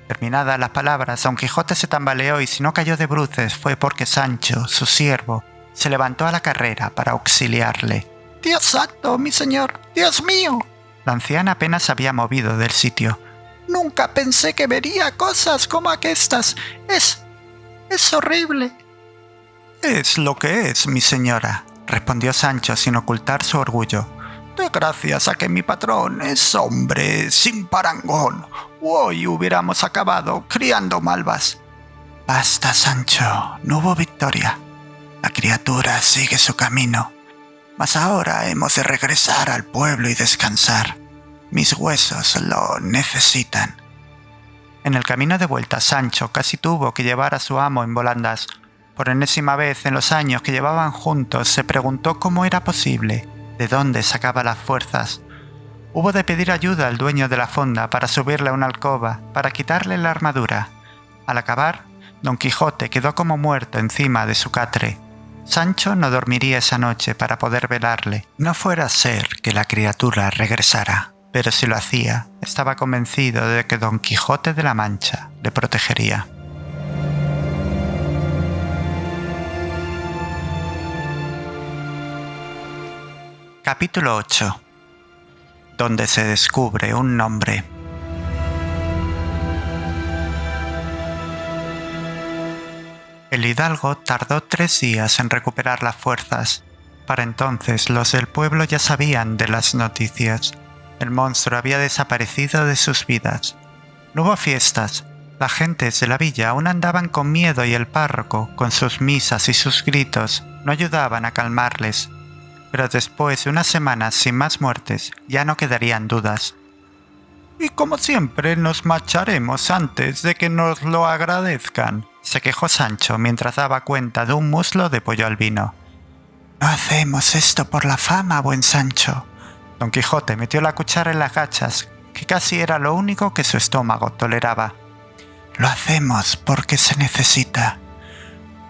Terminadas las palabras, Don Quijote se tambaleó y si no cayó de bruces fue porque Sancho, su siervo, se levantó a la carrera para auxiliarle. ¡Dios santo, mi señor! ¡Dios mío! La anciana apenas se había movido del sitio. Nunca pensé que vería cosas como aquestas. Es horrible. Es lo que es, mi señora, respondió Sancho sin ocultar su orgullo. De gracias a que mi patrón es hombre sin parangón. Hoy hubiéramos acabado criando malvas. Basta, Sancho, no hubo victoria. La criatura sigue su camino. Mas ahora hemos de regresar al pueblo y descansar. Mis huesos lo necesitan. En el camino de vuelta, Sancho casi tuvo que llevar a su amo en volandas. Por enésima vez en los años que llevaban juntos, se preguntó cómo era posible, de dónde sacaba las fuerzas. Hubo de pedir ayuda al dueño de la fonda para subirle a una alcoba, para quitarle la armadura. Al acabar, Don Quijote quedó como muerto encima de su catre. Sancho no dormiría esa noche para poder velarle. No fuera a ser que la criatura regresara, pero si lo hacía, estaba convencido de que Don Quijote de la Mancha le protegería. Capítulo 8, donde se descubre un nombre. El hidalgo tardó 3 días en recuperar las fuerzas. Para entonces los del pueblo ya sabían de las noticias. El monstruo había desaparecido de sus vidas. No hubo fiestas. Las gentes de la villa aún andaban con miedo y el párroco, con sus misas y sus gritos, no ayudaban a calmarles. Pero después de unas semanas sin más muertes, ya no quedarían dudas. «Y como siempre nos marcharemos antes de que nos lo agradezcan», se quejó Sancho mientras daba cuenta de un muslo de pollo al vino. «No hacemos esto por la fama, buen Sancho». Don Quijote metió la cuchara en las gachas, que casi era lo único que su estómago toleraba. «Lo hacemos porque se necesita».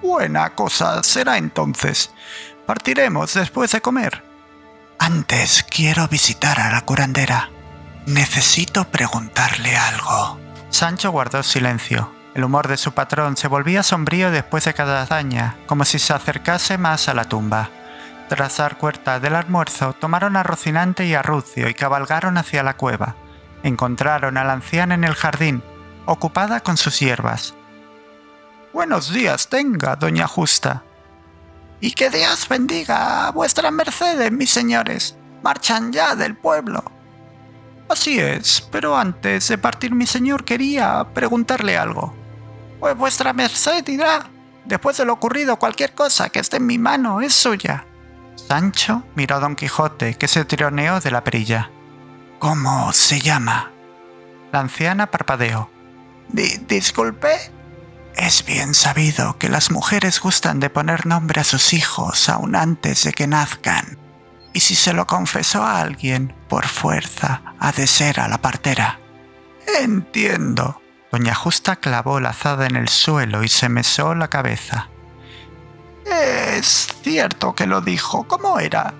«Buena cosa será entonces. Partiremos después de comer». «Antes quiero visitar a la curandera. Necesito preguntarle algo». Sancho guardó silencio. El humor de su patrón se volvía sombrío después de cada hazaña, como si se acercase más a la tumba. Tras dar cuenta del almuerzo, tomaron a Rocinante y a Rucio y cabalgaron hacia la cueva. Encontraron a la anciana en el jardín, ocupada con sus hierbas. «Buenos días tenga, doña Justa». «Y que Dios bendiga a vuestras mercedes, mis señores. Marchan ya del pueblo». «Así es, pero antes de partir mi señor quería preguntarle algo». «Pues vuestra merced dirá. Después de lo ocurrido, cualquier cosa que esté en mi mano es suya». Sancho miró a Don Quijote, que se tironeó de la perilla. «¿Cómo se llama?» La anciana parpadeó. ¿Disculpe?» «Es bien sabido que las mujeres gustan de poner nombre a sus hijos aún antes de que nazcan. Y si se lo confesó a alguien, por fuerza, ha de ser a la partera». «Entiendo». Doña Justa clavó la azada en el suelo y se mesó la cabeza. «Es cierto que lo dijo. ¿Cómo era?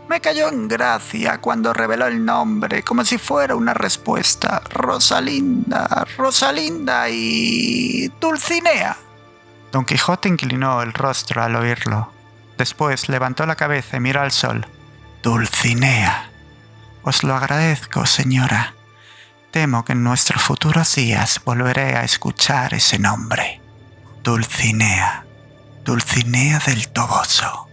Me cayó en gracia cuando reveló el nombre, como si fuera una respuesta. Rosalinda y Dulcinea». Don Quijote inclinó el rostro al oírlo. Después levantó la cabeza y miró al sol. «Dulcinea. Os lo agradezco, señora. Temo que en nuestros futuros días volveré a escuchar ese nombre. Dulcinea. Dulcinea del Toboso».